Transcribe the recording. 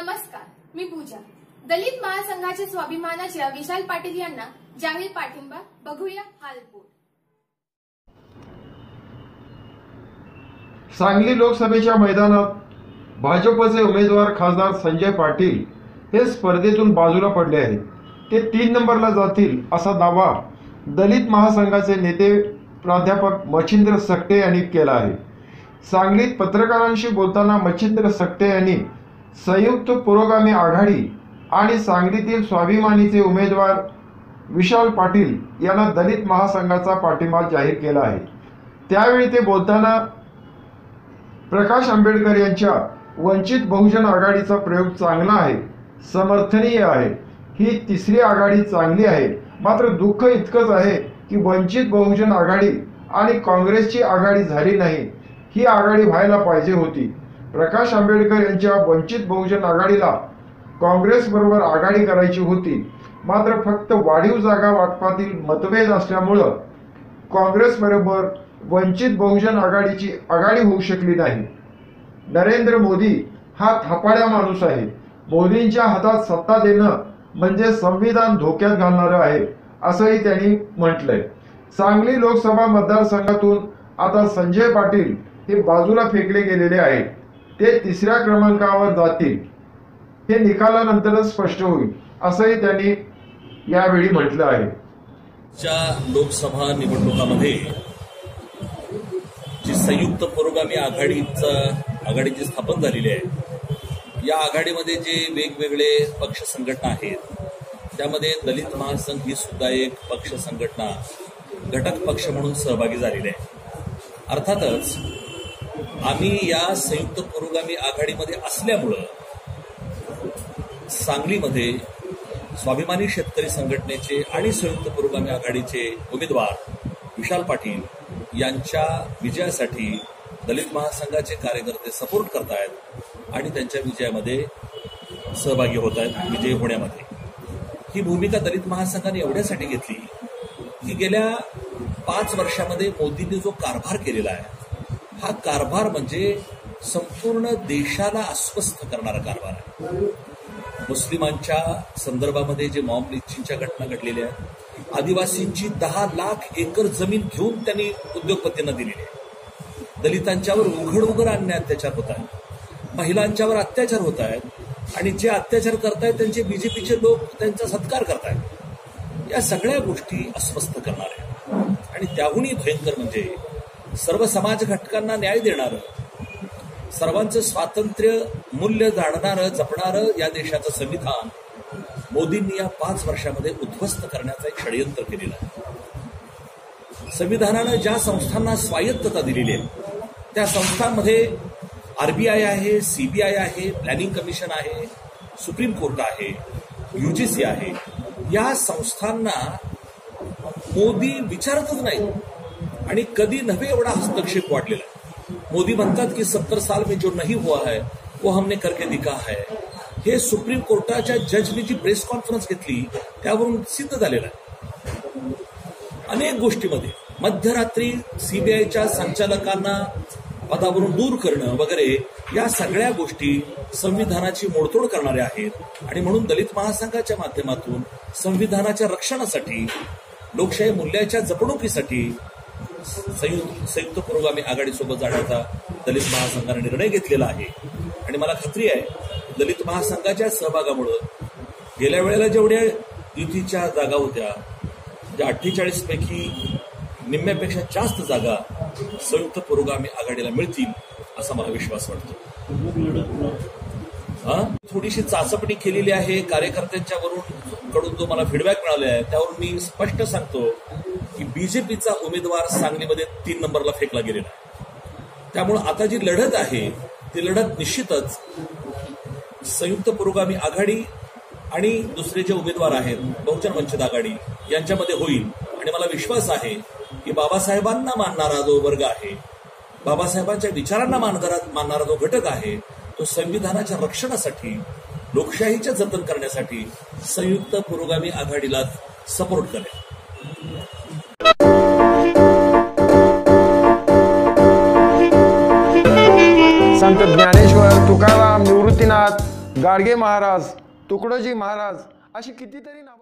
नमस्कार, मी पूजा। दलित महासंघाचे स्वाभिमानाच्या विशाल पाटील यांना जाहीर पाठिंबा, बघूया हा रिपोर्ट। सांगली लोकसभेच्या मैदानात भाजपचे उमेदवार खासदार संजय पाटील हे स्पर्धेतून बाजूला पडले आहेत। ते 3 नंबरला जातील असा दावा दलित महासंघाचे नेते प्राध्यापक मच्छिंद्र सकटे यांनी केला आहे। सांगलीत पत्रकारांशी बोलताना मच्छिंद्र सकटे यांनी संयुक्त पुरोगामी आघाडी आणि सांगलीतील स्वाभिमानीचे उमेदवार विशाल पाटील यांना दलित महासंघाचा पाठिंबा जाहीर केला आहे। त्यावेळी ते बोलताना प्रकाश आंबेडकर यांच्या वंचित बहुजन आघाडीचा प्रयोग चांगला आहे, समर्थनीय आहे। ही तिसरी आघाडी चांगली आहे, मात्र दुःख इतकंच आहे की वंचित बहुजन आघाडी आणि काँग्रेसची आघाडी झाली नाही। ही आघाडी व्हायला पाहिजे होती। प्रकाश आंबेडकर यांच्या वंचित बहुजन आघाडीला काँग्रेस बरोबर आघाडी करायची होती, मात्र फक्त वाढीव जागा वाटपातील मतभेद असल्यामुळे काँग्रेस बरोबर वंचित बहुजन आघाडीची आघाडी होऊ शकली नाही। नरेंद्र मोदी हा थापाड्या माणूस आहे। मोदींच्या हातात सत्ता देणं म्हणजे संविधान धोक्यात घालणारं आहे, असंही त्यांनी म्हटलंय। सांगली लोकसभा मतदारसंघातून आता संजय पाटील हे बाजूला फेकले गेलेले आहेत। ते 3ऱ्या क्रमांकावर जातील, हे निकालानंतरच स्पष्ट होईल, असंही त्यांनी यावेळी म्हटलं आहे। लोकसभा निवडणुकामध्ये जी संयुक्त पुरोगामी आघाडीची स्थापन झालेली आहे, या आघाडीमध्ये जे वेगवेगळे पक्ष संघटना आहेत, त्यामध्ये दलित महासंघ ही सुद्धा एक पक्ष संघटना घटक पक्ष म्हणून सहभागी झालेले आहे। अर्थातच आम्ही या संयुक्त पुरोगामी आघाडीमध्ये असल्यामुळं सांगलीमध्ये स्वाभिमानी शेतकरी संघटनेचे आणि संयुक्त पुरोगामी आघाडीचे उमेदवार विशाल पाटील यांच्या विजयासाठी दलित महासंघाचे कार्यकर्ते सपोर्ट करतायत आणि त्यांच्या विजयामध्ये सहभागी होत आहेत, विजयी होण्यामध्ये। ही भूमिका दलित महासंघाने एवढ्यासाठी घेतली की गेल्या 5 वर्षामध्ये मोदींनी जो कारभार केलेला आहे, हा कारभार म्हणजे संपूर्ण देशाला अस्वस्थ करणारा कारभार आहे। मुस्लिमांच्या संदर्भामध्ये जे मॉब लिंचिंगच्या घटना घडलेल्या आहेत, आदिवासींची 10 लाख एकर जमीन घेऊन त्यांनी उद्योगपतींना दिलेली आहे। दलितांच्यावर उघड अन्याय अत्याचार होत आहेत, महिलांच्यावर अत्याचार होत आहेत आणि जे अत्याचार करतायत त्यांचे बीजेपीचे लोक त्यांचा सत्कार करतायत। या सगळ्या गोष्टी अस्वस्थ करणार आहेत आणि त्याहूनही भयंकर म्हणजे सर्व समाज घटकांना न्याय देणारं, सर्वांचं स्वातंत्र्य मूल्य जाणणारं जपणारं या देशाचं संविधान मोदींनी या 5 वर्षामध्ये उद्ध्वस्त करण्याचा एक षडयंत्र केलेलं आहे। संविधानानं ज्या संस्थांना स्वायत्तता दिलेली आहे, त्या संस्थांमध्ये RBI आहे, CBI आहे, प्लॅनिंग कमिशन आहे, सुप्रीम कोर्ट आहे, UGC आहे। या संस्थांना मोदी विचारतच नाही आणि कधी नव्हे एवढा हस्तक्षेप वाढलेला आहे। मोदी म्हणतात की 70 साल में जो नहीं हुआ है वो हमने करके दिखा है। हे सुप्रीम कोर्टाच्या जजनी जी प्रेस कॉन्फरन्स घेतली त्यावरून सिद्ध झालेलं आहे। अनेक गोष्टीमध्ये मध्यरात्री CBIच्या संचालकांना पदावरून दूर करणं वगैरे या सगळ्या गोष्टी संविधानाची मोडतोड करणाऱ्या आहेत आणि म्हणून दलित महासंघाच्या माध्यमातून संविधानाच्या रक्षणासाठी, लोकशाही मूल्याच्या जपणुकीसाठी संयुक्त पुरोगामी आघाडीसोबत जाण्याचा दलित महासंघाने निर्णय घेतलेला आहे। आणि मला खात्री आहे दलित महासंघाच्या सहभागामुळे गेल्या वेळेला जेवढ्या युतीच्या जागा होत्या, ज्या 48 पैकी निम्म्यापेक्षा जास्त जागा संयुक्त पुरोगामी आघाडीला मिळतील असा मला विश्वास वाटतो। थोडीशी चाचपणी केलेली आहे कार्यकर्त्यांच्या कडून जो मला फीडबॅक मिळाला आहे, त्यावरून मी स्पष्ट सांगतो की बीजेपीचा उमेदवार सांगलीमध्ये 3 नंबरला फेकला गेलेला आहे। त्यामुळे आता जी लढत आहे ती लढत निश्चितच संयुक्त पुरोगामी आघाडी आणि दुसरे जे उमेदवार आहेत बहुजन वंचित आघाडी यांच्यामध्ये होईल। आणि मला विश्वास आहे की बाबासाहेबांना मानणारा जो वर्ग आहे, बाबासाहेबांच्या विचारांना मानणारा जो घटक आहे, तो संविधानाच्या रक्षणासाठी, लोकशाहीचे जतन करण्यासाठी संयुक्त पुरोगामी आघाडीला सपोर्ट करेल। संत ज्ञानेश्वर, तुकाराम, निवृत्तीनाथ गाडगे महाराज, तुकडोजी महाराज अशी कितीतरी नावं